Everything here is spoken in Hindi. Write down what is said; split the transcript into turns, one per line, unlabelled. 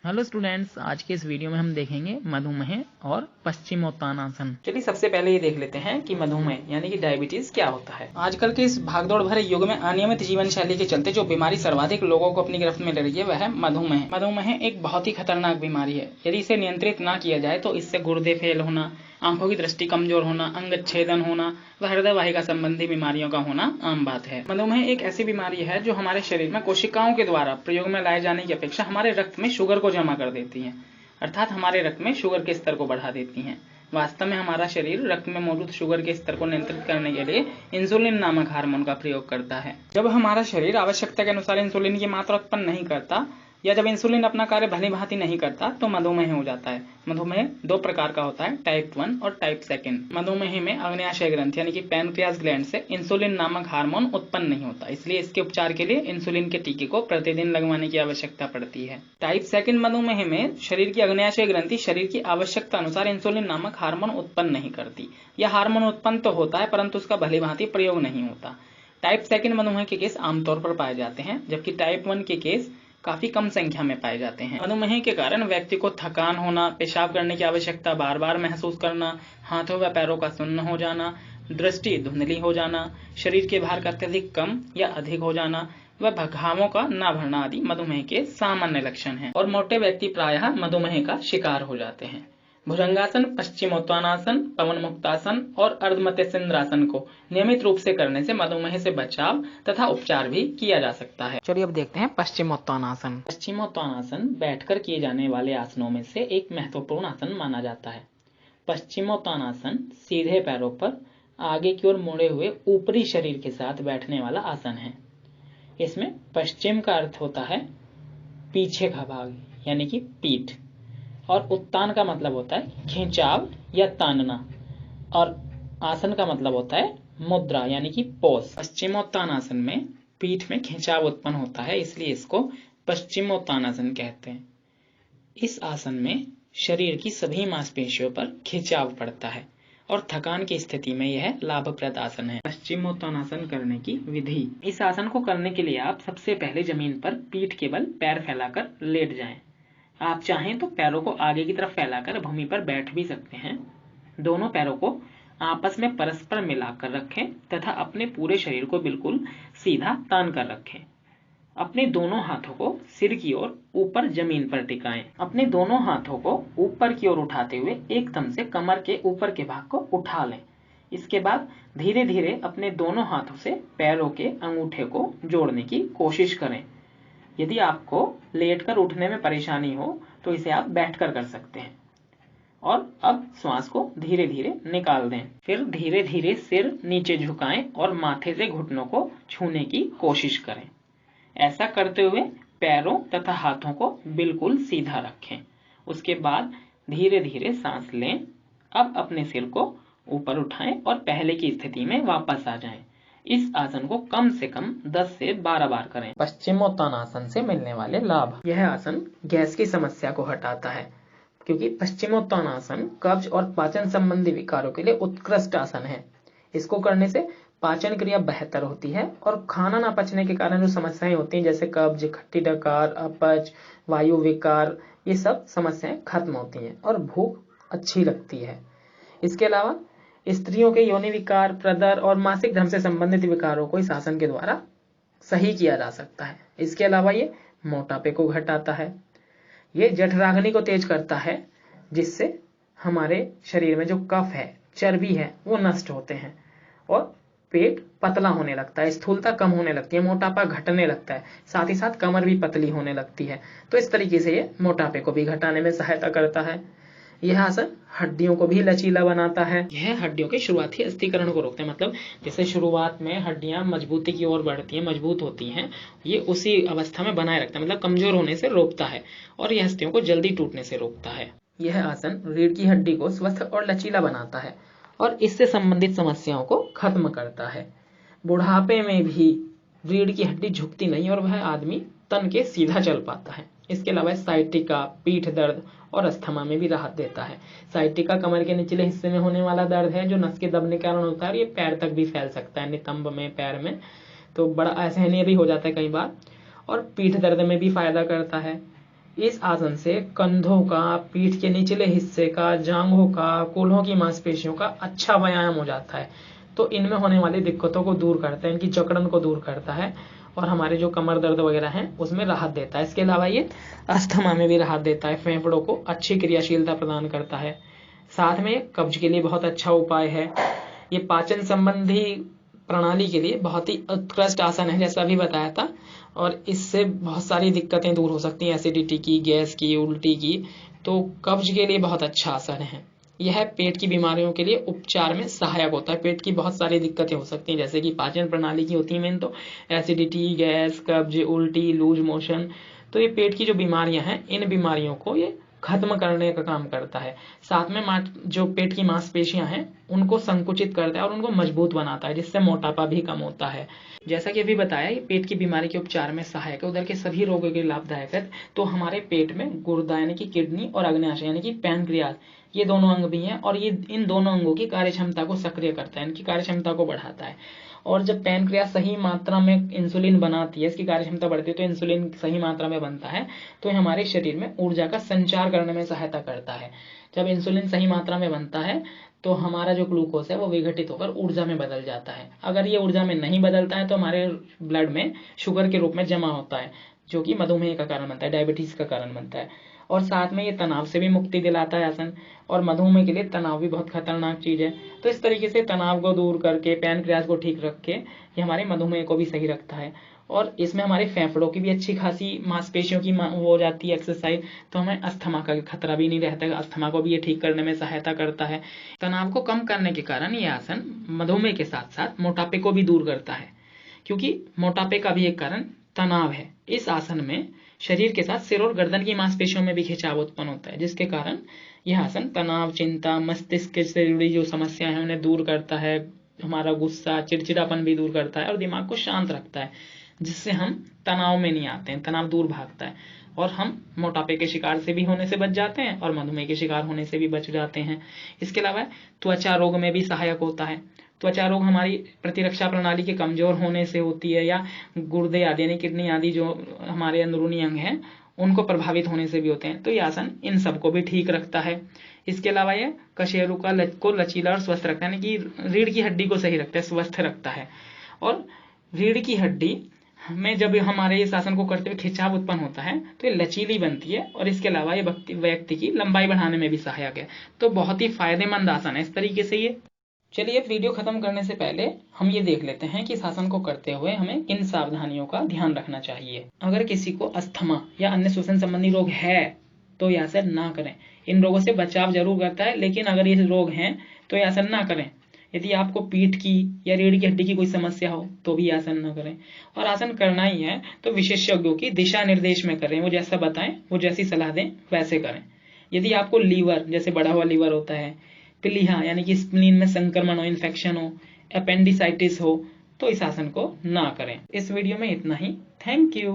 हेलो स्टूडेंट्स, आज के इस वीडियो में हम देखेंगे मधुमेह और पश्चिमोत्तानासन।
चलिए सबसे पहले ये देख लेते हैं कि मधुमेह यानी कि डायबिटीज क्या होता है। आजकल के इस भागदौड़ भरे युग में अनियमित जीवन शैली के चलते जो बीमारी सर्वाधिक लोगों को अपनी गिरफ्त में ले रही है वह है मधुमेह। मधुमेह एक बहुत ही खतरनाक बीमारी है। यदि इसे नियंत्रित ना किया जाए तो इससे गुर्दे फेल होना, आंखों की दृष्टि कमजोर होना, अंगच्छेदन होना व हृदय वाहिका संबंधी बीमारियों का होना आम बात है। मधुमेह एक ऐसी बीमारी है जो हमारे शरीर में कोशिकाओं के द्वारा प्रयोग में लाए जाने की अपेक्षा हमारे रक्त में शुगर को जमा कर देती है, अर्थात हमारे रक्त में शुगर के स्तर को बढ़ा देती हैं। वास्तव में हमारा शरीर रक्त में मौजूद शुगर के स्तर को नियंत्रित करने के लिए इंसुलिन नामक हार्मोन का प्रयोग करता है। जब हमारा शरीर आवश्यकता के अनुसार इंसुलिन की मात्रा उत्पन्न नहीं करता या जब इंसुलिन अपना कार्य भली भांति नहीं करता तो मधुमेह हो जाता है। मधुमेह दो प्रकार का होता है, टाइप 1 और टाइप 2। मधुमेह में अग्न्याशय ग्रंथि यानी कि पैनक्रियाज ग्लैंड से इंसुलिन नामक हार्मोन उत्पन्न नहीं होता, इसलिए इसके उपचार के लिए इंसुलिन के टीके को प्रतिदिन लगवाने की आवश्यकता पड़ती है। टाइप 2 मधुमेह में शरीर की अग्न्याशय ग्रंथि शरीर की आवश्यकता अनुसार इंसुलिन नामक हार्मोन उत्पन्न नहीं करती। यह हार्मोन उत्पन्न तो होता है परंतु उसका भली भांति प्रयोग नहीं होता। टाइप 2 मधुमेह के केस आमतौर पर पाए जाते हैं, जबकि टाइप 1 के केस काफी कम संख्या में पाए जाते हैं। मधुमेह के कारण व्यक्ति को थकान होना, पेशाब करने की आवश्यकता बार बार महसूस करना, हाथों व पैरों का सुन्न हो जाना, दृष्टि धुंधली हो जाना, शरीर के भार का अत्यधिक कम या अधिक हो जाना व घावों का न भरना आदि मधुमेह के सामान्य लक्षण हैं और मोटे व्यक्ति प्रायः मधुमेह का शिकार हो जाते हैं। भुजंगासन, पश्चिमोत्तानासन, पवन मुक्तासन और अर्धमत्यसेंद्रासन को नियमित रूप से करने से मधुमेह से बचाव तथा उपचार भी किया जा सकता है।
चलिए अब देखते हैं पश्चिमोत्तानासन।
पश्चिमोत्तानासन बैठकर किए जाने वाले आसनों में से एक महत्वपूर्ण आसन माना जाता है। पश्चिमोत्तानासन सीधे पैरों पर आगे की ओर मुड़े हुए ऊपरी शरीर के साथ बैठने वाला आसन है। इसमें पश्चिम का अर्थ होता है पीछे का भाग यानी कि पीठ, और उत्तान का मतलब होता है खिंचाव या तानना, और आसन का मतलब होता है मुद्रा यानी कि पोज। पश्चिमोत्तानासन में पीठ में खिंचाव उत्पन्न होता है, इसलिए इसको पश्चिमोत्तानासन कहते हैं। इस आसन में शरीर की सभी मांसपेशियों पर खिंचाव पड़ता है और थकान की स्थिति में यह लाभप्रद आसन है। पश्चिमोत्तानासन करने की विधि। इस आसन को करने के लिए आप सबसे पहले जमीन पर पीठ के बल पैर फैलाकर लेट जाएं। आप चाहें तो पैरों को आगे की तरफ फैलाकर भूमि पर बैठ भी सकते हैं। दोनों पैरों को आपस में परस्पर मिलाकर रखें तथा अपने पूरे शरीर को बिल्कुल सीधा तान कर रखें। अपने दोनों हाथों को सिर की ओर ऊपर जमीन पर टिकाएं। अपने दोनों हाथों को ऊपर की ओर उठाते हुए एकदम से कमर के ऊपर के भाग को उठा लें। इसके बाद धीरे धीरे अपने दोनों हाथों से पैरों के अंगूठे को जोड़ने की कोशिश करें। यदि आपको लेटकर उठने में परेशानी हो तो इसे आप बैठकर कर सकते हैं। और अब श्वास को धीरे धीरे निकाल दें। फिर धीरे धीरे सिर नीचे झुकाएं और माथे से घुटनों को छूने की कोशिश करें। ऐसा करते हुए पैरों तथा हाथों को बिल्कुल सीधा रखें। उसके बाद धीरे धीरे सांस लें। अब अपने सिर को ऊपर उठाएं और पहले की स्थिति में वापस आ जाएं। इस आसन को कम से कम 10 से 12 बार करें। पश्चिमोत्तानासन से मिलने वाले लाभ। यह आसन गैस की समस्या को हटाता है, क्योंकि पश्चिमोत्तानासन कब्ज और पाचन संबंधी विकारों के लिए उत्कृष्ट आसन है। इसको करने से पाचन क्रिया बेहतर होती है और खाना न पचने के कारण जो समस्याएं होती हैं जैसे कब्ज, खट्टी डकार, अपच, वायु विकार, ये सब समस्याएं खत्म होती हैं और भूख अच्छी लगती है। इसके अलावा स्त्रियों के योनि विकार, प्रदर और मासिक धर्म से संबंधित विकारों को इस आसन के द्वारा सही किया जा सकता है। इसके अलावा ये मोटापे को घटाता है, ये जठराग्नि को तेज करता है, जिससे हमारे शरीर में जो कफ है, चर्बी है, वो नष्ट होते हैं और पेट पतला होने लगता है, स्थूलता कम होने लगती है, मोटापा घटने लगता है, साथ ही साथ कमर भी पतली होने लगती है। तो इस तरीके से ये मोटापे को भी घटाने में सहायता करता है। यह आसन हड्डियों को भी लचीला बनाता है। यह हड्डियों के शुरुआती अस्थिकरण को रोकते हैं, मतलब जैसे शुरुआत में हड्डियां मजबूती की ओर बढ़ती हैं, मजबूत होती हैं, ये उसी अवस्था में बनाए रखता है, मतलब कमजोर होने से रोकता है और यह अस्थियों को जल्दी टूटने से रोकता है। यह आसन रीढ़ की हड्डी को स्वस्थ और लचीला बनाता है और इससे संबंधित समस्याओं को खत्म करता है। बुढ़ापे में भी रीढ़ की हड्डी झुकती नहीं और वह आदमी तन के सीधा चल पाता है। इसके अलावा साइटिका पीठ दर्द और अस्थमा में भी राहत देता है। साइटिका कमर के निचले हिस्से में होने वाला दर्द है जो नस के दबने के कारण होता है, ये पैर तक भी फैल सकता है, नितंब में, पैर में, तो बड़ा असहनीय भी हो जाता है कई बार, और पीठ दर्द में भी फायदा करता है। इस आसन से कंधों का, पीठ के निचले हिस्से का, जांघों का, कूल्हों की मांसपेशियों का अच्छा व्यायाम हो जाता है। तो इनमें होने वाली दिक्कतों को दूर करता है, इनकी जकड़न को दूर करता है और हमारे जो कमर दर्द वगैरह है उसमें राहत देता है। इसके अलावा ये अस्थमा में भी राहत देता है, फेफड़ों को अच्छी क्रियाशीलता प्रदान करता है। साथ में कब्ज के लिए बहुत अच्छा उपाय है। ये पाचन संबंधी प्रणाली के लिए बहुत ही उत्कृष्ट आसन है, जैसा अभी बताया था, और इससे बहुत सारी दिक्कतें दूर हो सकती हैं, एसिडिटी की, गैस की, उल्टी की। तो कब्ज के लिए बहुत अच्छा आसन है। यह पेट की बीमारियों के लिए उपचार में सहायक होता है। पेट की बहुत सारी दिक्कतें हो सकती हैं, जैसे कि पाचन प्रणाली की होती है मेन तो, एसिडिटी, गैस, कब्ज, उल्टी, लूज मोशन। तो ये पेट की जो बीमारियां हैं, इन बीमारियों को ये खत्म करने का काम करता है। साथ में जो पेट की मांसपेशियां हैं उनको संकुचित करता है और उनको मजबूत बनाता है, जिससे मोटापा भी कम होता है। जैसा कि अभी बताया, ये पेट की बीमारी के उपचार में सहायक है, उधर के सभी रोगों के लाभदायक है। तो हमारे पेट में गुर्दा यानी कि किडनी और अग्न्याशय यानी कि पैनक्रियाज, ये दोनों अंग भी हैं और ये इन दोनों अंगों की कार्य क्षमता को सक्रिय करता है, इनकी कार्य क्षमता को बढ़ाता है। और जब पैनक्रियाज सही मात्रा में इंसुलिन बनाती है, इसकी कार्य क्षमता बढ़ती है, तो इंसुलिन सही मात्रा में बनता है, तो ये हमारे शरीर में ऊर्जा का संचार करने में सहायता करता है। जब इंसुलिन सही मात्रा में बनता है तो हमारा जो ग्लूकोज है वो विघटित होकर ऊर्जा में बदल जाता है। अगर ये ऊर्जा में नहीं बदलता है तो हमारे ब्लड में शुगर के रूप में जमा होता है, जो कि मधुमेह का कारण बनता है, डायबिटीज का कारण बनता है। और साथ में ये तनाव से भी मुक्ति दिलाता है आसन, और मधुमेह के लिए तनाव भी बहुत खतरनाक चीज है। तो इस तरीके से तनाव को दूर करके, पैनक्रियाज को ठीक रख के, ये हमारे मधुमेह को भी सही रखता है। और इसमें हमारे फेफड़ों की भी अच्छी खासी मांसपेशियों की वो हो जाती है एक्सरसाइज, तो हमें अस्थमा का खतरा भी नहीं रहता है। अस्थमा को भी ये ठीक करने में सहायता करता है। तनाव को कम करने के कारण ये आसन मधुमेह के साथ साथ मोटापे को भी दूर करता है, क्योंकि मोटापे का भी एक कारण तनाव है। इस आसन में शरीर के साथ सिर और गर्दन की मांसपेशियों में भी खिंचाव उत्पन्न होता है, जिसके कारण यह आसन तनाव, चिंता, मस्तिष्क से जुड़ी जो समस्याएं हैं उन्हें दूर करता है। हमारा गुस्सा, चिड़चिड़ापन भी दूर करता है और दिमाग को शांत रखता है, जिससे हम तनाव में नहीं आते हैं, तनाव दूर भागता है और हम मोटापे के शिकार से भी होने से बच जाते हैं और मधुमेह के शिकार होने से भी बच जाते हैं। इसके अलावा त्वचा रोग में भी सहायक होता है। त्वचा रोग हमारी प्रतिरक्षा प्रणाली के कमजोर होने से होती है, या गुर्दे आदि यानी किडनी आदि जो हमारे अंदरूनी अंग हैं उनको प्रभावित होने से भी होते हैं। तो ये आसन इन सबको भी ठीक रखता है। इसके अलावा ये कशेरु को लचीला और स्वस्थ रखता है, यानी कि रीढ़ की हड्डी को सही रखता है, स्वस्थ रखता है। और रीढ़ की हड्डी में जब हमारे इस आसन को करते हुए खिंचाव उत्पन्न होता है तो ये लचीली बनती है, और इसके अलावा ये व्यक्ति की लंबाई बढ़ाने में भी सहायक है। तो बहुत ही फायदेमंद आसन है इस तरीके से ये। चलिए, वीडियो खत्म करने से पहले हम ये देख लेते हैं कि इस आसन को करते हुए हमें किन सावधानियों का ध्यान रखना चाहिए। अगर किसी को अस्थमा या अन्य श्वसन संबंधी रोग है तो यह आसन ना करें। इन रोगों से बचाव जरूर करता है, लेकिन अगर ये रोग हैं तो यह आसन ना करें। यदि आपको पीठ की या रीढ़ की हड्डी की कोई समस्या हो तो भी आसन न करें। और आसन करना ही है तो विशेषज्ञों की दिशा निर्देश में करें, वो जैसा बताएं, वो जैसी सलाह दें वैसे करें। यदि आपको लीवर, जैसे बढ़ा हुआ लीवर होता है, प्लीहा यानी कि स्प्लीन में संक्रमण हो, इन्फेक्शन हो, अपेंडिसाइटिस हो, तो इस आसन को ना करें। इस वीडियो में इतना ही। Thank you.